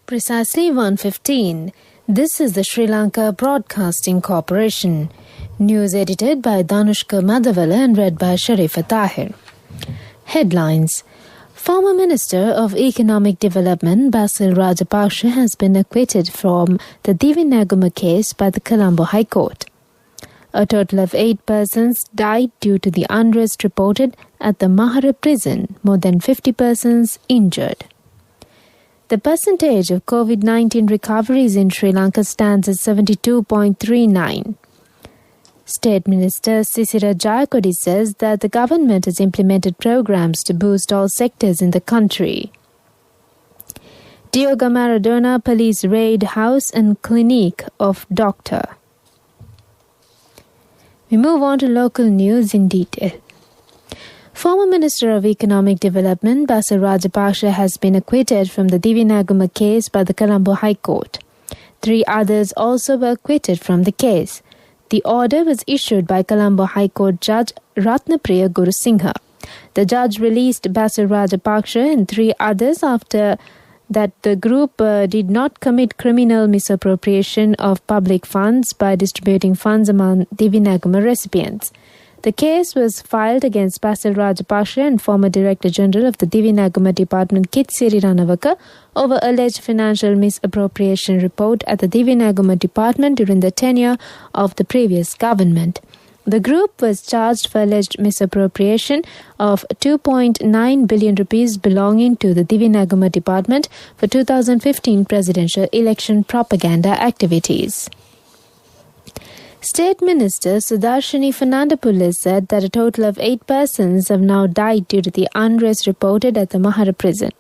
Precisely 1:15. This is the Sri Lanka Broadcasting Corporation. News edited by Danushka Madhavala and read by Sharifa Tahir. Headlines. Former Minister of Economic Development Basil Rajapaksa has been acquitted from the Divi Naguma case by the Colombo High Court. A total of 8 persons died due to the unrest reported at the Mahara prison, more than 50 persons injured. The percentage of COVID-19 recoveries in Sri Lanka stands at 72.39. State Minister Sisira Jayakodi says that the government has implemented programs to boost all sectors in the country. Diego Maradona police raid house and clinic of doctor. We move on to local news in detail. Former Minister of Economic Development Basil Rajapaksa has been acquitted from the Divi Naguma case by the Colombo High Court. 3 others also were acquitted from the case. The order was issued by Colombo High Court Judge Ratnapriya Gurusingha. The judge released Basil Rajapaksa and 3 others after that the group did not commit criminal misappropriation of public funds by distributing funds among Divi Naguma recipients. The case was filed against Basil Rajapaksa and former Director General of the Divi Naguma Department Kitsiri Ranawaka over alleged financial misappropriation report at the Divi Naguma Department during the tenure of the previous government. The group was charged for alleged misappropriation of 2.9 billion rupees belonging to the Divi Naguma Department for 2015 presidential election propaganda activities. State Minister Sudarshini Fernandopoulos said that a total of 8 persons have now died due to the unrest reported at the Mahara prison.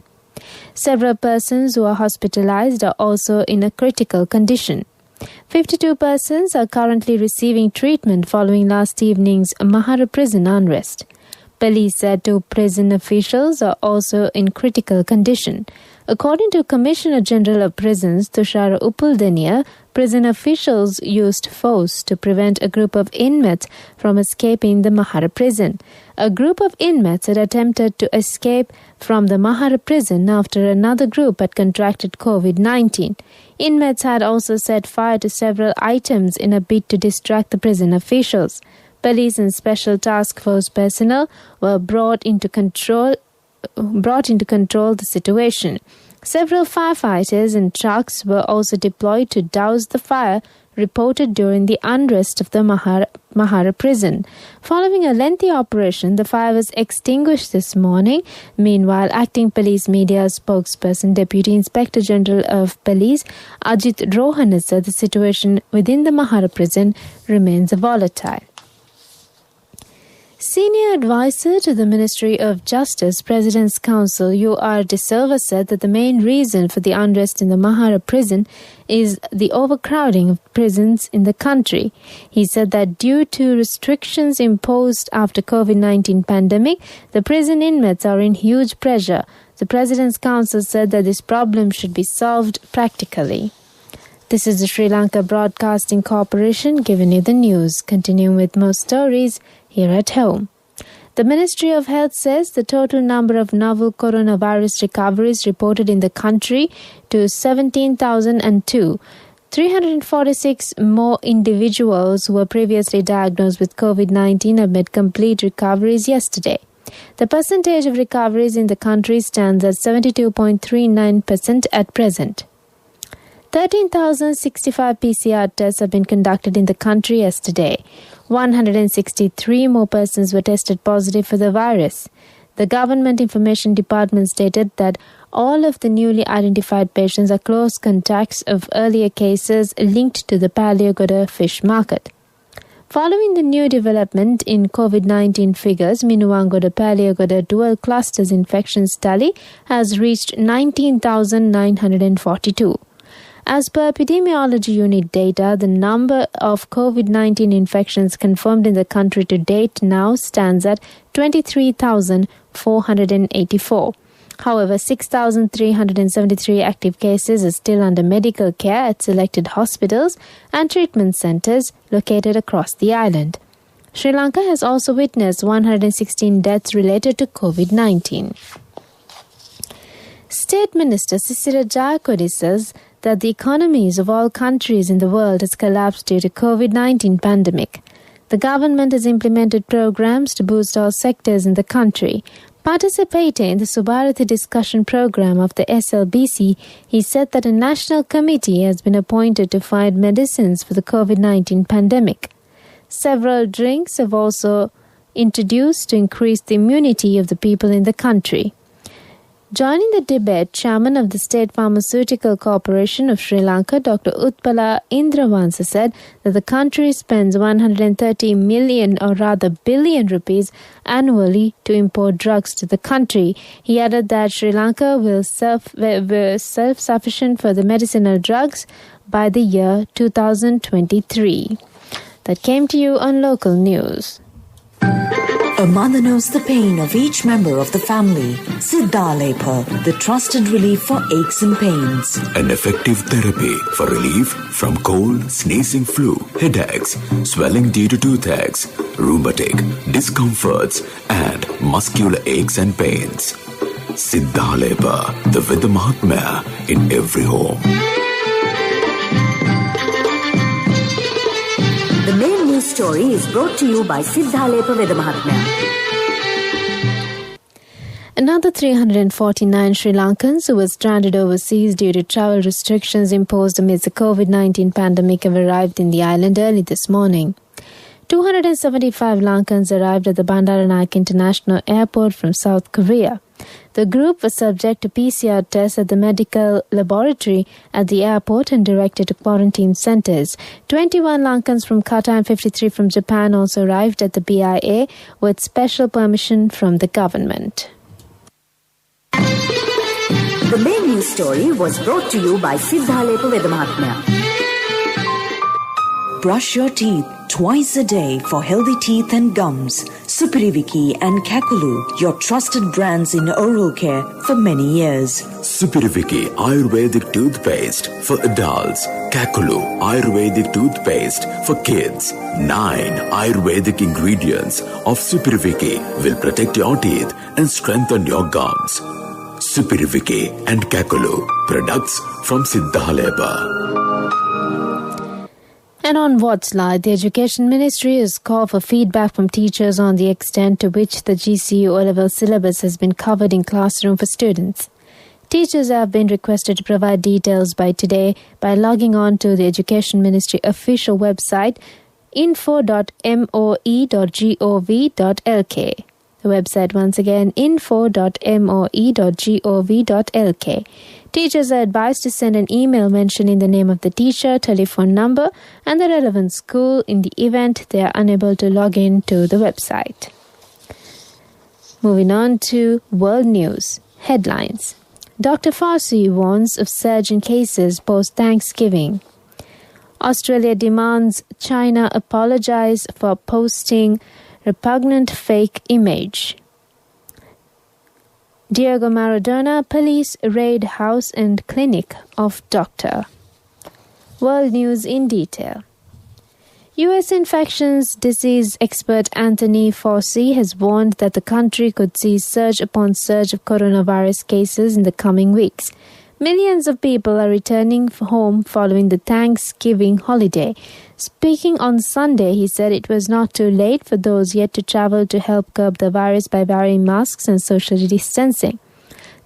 Several persons who are hospitalized are also in a critical condition. 52 persons are currently receiving treatment following last evening's Mahara prison unrest. Police said 2 prison officials are also in critical condition. According to Commissioner General of Prisons Tushara Upuldania, prison officials used force to prevent a group of inmates from escaping the Mahara prison. A group of inmates had attempted to escape from the Mahara prison after another group had contracted COVID-19. Inmates had also set fire to several items in a bid to distract the prison officials. Police and Special Task Force personnel were brought in to control the situation. Several firefighters and trucks were also deployed to douse the fire reported during the unrest of the Mahara prison. Following a lengthy operation, the fire was extinguished this morning. Meanwhile, acting police media spokesperson Deputy Inspector General of Police Ajit Rohan said the situation within the Mahara prison remains volatile. Senior advisor to the Ministry of Justice, President's Counsel U.R. De Silva said that the main reason for the unrest in the Mahara prison is the overcrowding of prisons in the country. He said that due to restrictions imposed after COVID-19 pandemic, the prison inmates are in huge pressure. The President's Counsel said that this problem should be solved practically. This is the Sri Lanka Broadcasting Corporation giving you the news. Continuing with more stories here at home. The Ministry of Health says the total number of novel coronavirus recoveries reported in the country to 17,002. 346 more individuals who were previously diagnosed with COVID-19 have made complete recoveries yesterday. The percentage of recoveries in the country stands at 72.39% at present. 13,065 PCR tests have been conducted in the country yesterday. 163 more persons were tested positive for the virus. The Government Information Department stated that all of the newly identified patients are close contacts of earlier cases linked to the Paliagoda fish market. Following the new development in COVID-19 figures, Minuwangoda Paliagoda dual clusters infections tally has reached 19,942. As per epidemiology unit data, the number of COVID-19 infections confirmed in the country to date now stands at 23,484. However, 6,373 active cases are still under medical care at selected hospitals and treatment centers located across the island. Sri Lanka has also witnessed 116 deaths related to COVID-19. State Minister Sisira Jayakodi says that the economies of all countries in the world has collapsed due to COVID-19 pandemic. The government has implemented programs to boost all sectors in the country. Participating in the Subharathi discussion program of the SLBC, he said that a national committee has been appointed to find medicines for the COVID-19 pandemic. Several drinks have also introduced to increase the immunity of the people in the country. Joining the debate, Chairman of the State Pharmaceutical Corporation of Sri Lanka, Dr. Utpala Indravansa, said that the country spends 130 million or rather billion rupees annually to import drugs to the country. He added that Sri Lanka will self-sufficient for the medicinal drugs by the year 2023. That came to you on Local News. A mother knows the pain of each member of the family. Siddhalepa, the trusted relief for aches and pains. An effective therapy for relief from cold, sneezing, flu, headaches, swelling due to toothaches, rheumatic, discomforts, and muscular aches and pains. Siddhalepa, the Veda Mahatmya in every home. The main news story is brought to you by Siddhalepa Veda Mahatmya. Another 349 Sri Lankans who were stranded overseas due to travel restrictions imposed amidst the COVID-19 pandemic have arrived in the island early this morning. 275 Lankans arrived at the Bandaranaike International Airport from South Korea. The group was subject to PCR tests at the medical laboratory at the airport and directed to quarantine centers. 21 Lankans from Qatar and 53 from Japan also arrived at the BIA with special permission from the government. The main news story was brought to you by Siddhalepa Veda Mahatmya. Brush your teeth twice a day for healthy teeth and gums. Supiriviki and Kakulu, your trusted brands in oral care for many years. Supiriviki Ayurvedic toothpaste for adults. Kakulu Ayurvedic toothpaste for kids. 9 Ayurvedic ingredients of Supiriviki will protect your teeth and strengthen your gums. Supiriviki and Kakulu, products from Siddhalepa. And on What's Live, the Education Ministry has called for feedback from teachers on the extent to which the GCE O-level syllabus has been covered in classroom for students. Teachers have been requested to provide details by today by logging on to the Education Ministry official website info.moe.gov.lk. The website once again info.moe.gov.lk. Teachers are advised to send an email mentioning the name of the teacher, telephone number and the relevant school in the event they are unable to log in to the website. Moving on to world news. Headlines. Dr. Fauci warns of surge in cases post-Thanksgiving. Australia demands China apologize for posting repugnant fake image. Diego Maradona, police raid house and clinic of doctor. World news in detail. U.S. infectious disease expert Anthony Fauci has warned that the country could see surge upon surge of coronavirus cases in the coming weeks. Millions of people are returning home following the Thanksgiving holiday. Speaking on Sunday, he said it was not too late for those yet to travel to help curb the virus by wearing masks and social distancing.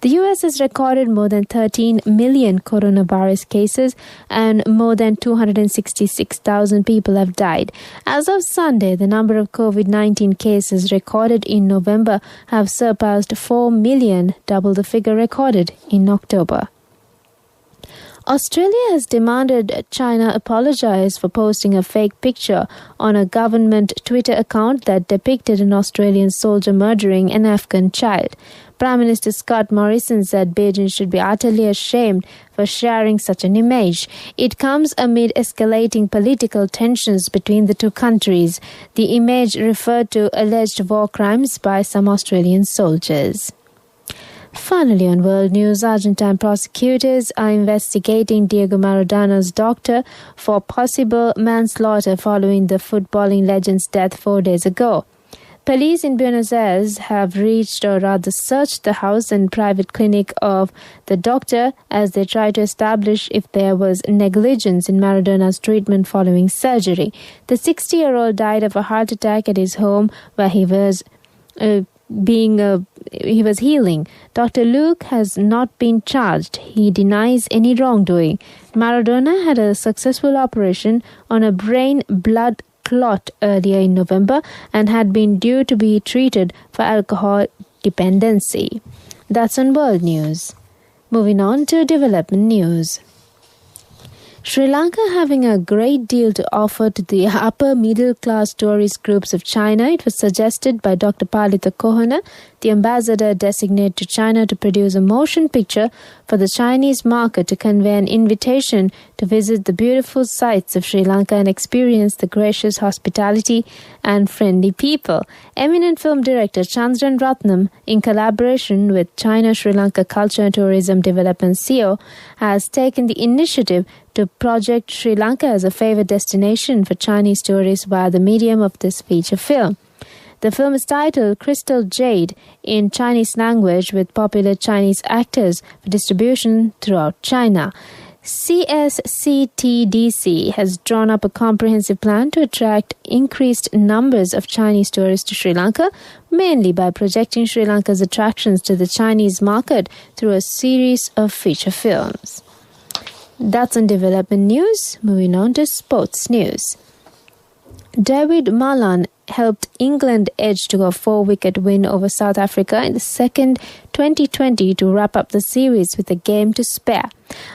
The U.S. has recorded more than 13 million coronavirus cases and more than 266,000 people have died. As of Sunday, the number of COVID-19 cases recorded in November have surpassed 4 million, double the figure recorded in October. Australia has demanded China apologize for posting a fake picture on a government Twitter account that depicted an Australian soldier murdering an Afghan child. Prime Minister Scott Morrison said Beijing should be utterly ashamed for sharing such an image. It comes amid escalating political tensions between the two countries. The image referred to alleged war crimes by some Australian soldiers. Finally, on world news, Argentine prosecutors are investigating Diego Maradona's doctor for possible manslaughter following the footballing legend's death 4 days ago. Police in Buenos Aires have reached, or rather searched, the house and private clinic of the doctor as they try to establish if there was negligence in Maradona's treatment following surgery. The 60-year-old died of a heart attack at his home where he was healing. Dr. Luke has not been charged. He denies any wrongdoing. Maradona had a successful operation on a brain blood clot earlier in November and had been due to be treated for alcohol dependency. That's on World News. Moving on to development news. Sri Lanka having a great deal to offer to the upper middle class tourist groups of China, it was suggested by Dr. Palitha Kohana, the ambassador designate to China, to produce a motion picture for the Chinese market to convey an invitation to visit the beautiful sights of Sri Lanka and experience the gracious hospitality and friendly people. Eminent film director Chandran Ratnam, in collaboration with China-Sri Lanka Culture and Tourism Development CEO, has taken the initiative to project Sri Lanka as a favored destination for Chinese tourists via the medium of this feature film. The film is titled Crystal Jade in Chinese language with popular Chinese actors for distribution throughout China. CSCTDC has drawn up a comprehensive plan to attract increased numbers of Chinese tourists to Sri Lanka, mainly by projecting Sri Lanka's attractions to the Chinese market through a series of feature films. That's on development news. Moving on to sports news. David Malan helped England edge to a 4-wicket win over South Africa in the second T20 to wrap up the series with a game to spare.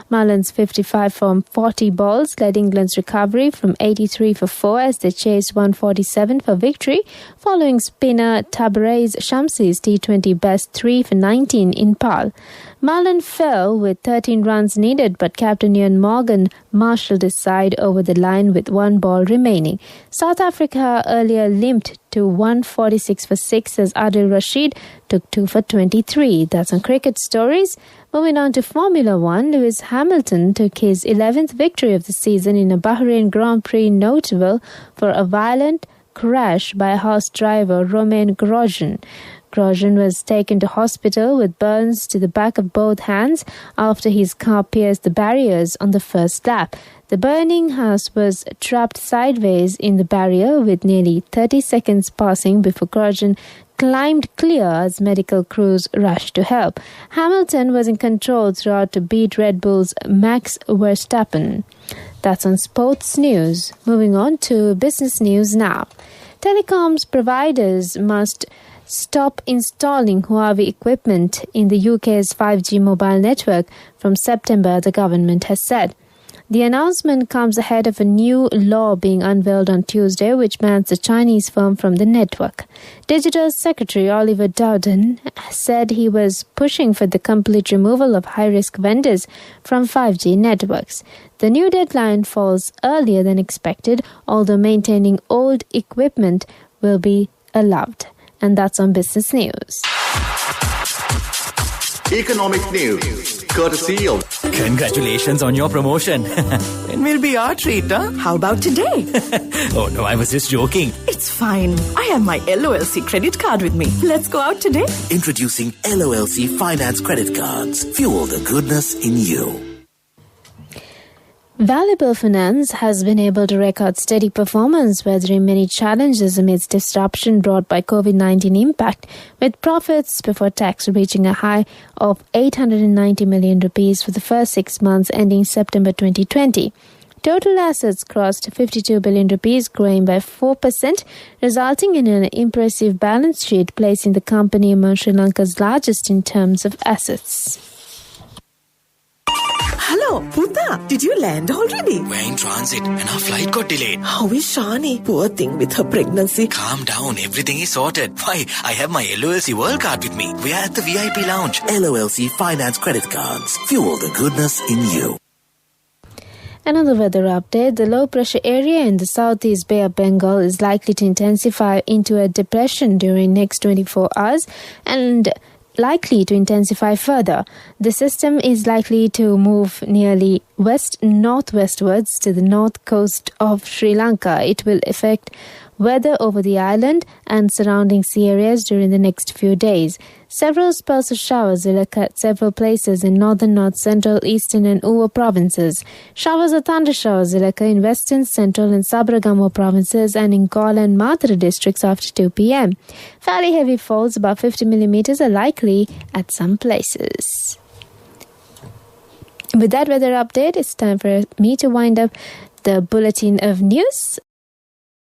Malan's 55 from 40 balls led England's recovery from 83 for 4 as they chased 147 for victory, following spinner Tabarez Shamsi's T20 best 3 for 19 in Pal. Malan fell with 13 runs needed, but captain Ian Morgan marshalled his side over the line with 1 ball remaining. South Africa earlier limped to 146 for 6 as Adil Rashid took 2 for 23. That's on cricket stories. Moving on to Formula One, Lewis Hamilton took his 11th victory of the season in a Bahrain Grand Prix, notable for a violent crash by Haas driver Romain Grosjean. Grosjean was taken to hospital with burns to the back of both hands after his car pierced the barriers on the first lap. The burning Haas was trapped sideways in the barrier with nearly 30 seconds passing before Grosjean climbed clear as medical crews rushed to help. Hamilton was in control throughout to beat Red Bull's Max Verstappen. That's on sports news. Moving on to business news now. Telecoms providers must stop installing Huawei equipment in the UK's 5G mobile network from September, the government has said. The announcement comes ahead of a new law being unveiled on Tuesday, which bans the Chinese firm from the network. Digital Secretary Oliver Dowden said he was pushing for the complete removal of high-risk vendors from 5G networks. The new deadline falls earlier than expected, although maintaining old equipment will be allowed. And that's on business news. Economic news, courtesy of... Congratulations on your promotion. It will be our treat, huh? How about today? Oh no, I was just joking. It's fine. I have my LOLC credit card with me. Let's go out today. Introducing LOLC Finance Credit Cards. Fuel the goodness in you. Valuable Finance has been able to record steady performance, weathering many challenges amidst disruption brought by COVID-19 impact, with profits before tax reaching a high of 890 million rupees for the first 6 months ending September 2020. Total assets crossed 52 billion rupees, growing by 4%, resulting in an impressive balance sheet, placing the company among Sri Lanka's largest in terms of assets. Hello, Puta. Did you land already? We're in transit and our flight got delayed. How is Shani? Poor thing with her pregnancy. Calm down, everything is sorted. Why, I have my LOLC World Card with me. We are at the VIP lounge. LOLC Finance Credit Cards. Fuel the goodness in you. Another weather update. The low pressure area in the southeast Bay of Bengal is likely to intensify into a depression during next 24 hours and likely to intensify further. The system is likely to move nearly west-northwestwards to the north coast of Sri Lanka. It will affect Weather over the island and surrounding sea areas during the next few days. Several spells of showers will occur at several places in northern, north central, eastern and Uva provinces. Showers or thunder showers will occur in western, central and Sabaragamuwa provinces and in Kola and Madra districts after 2 p.m. Fairly heavy falls, about 50 millimeters, are likely at some places. With that weather update, it's time for me to wind up the bulletin of news.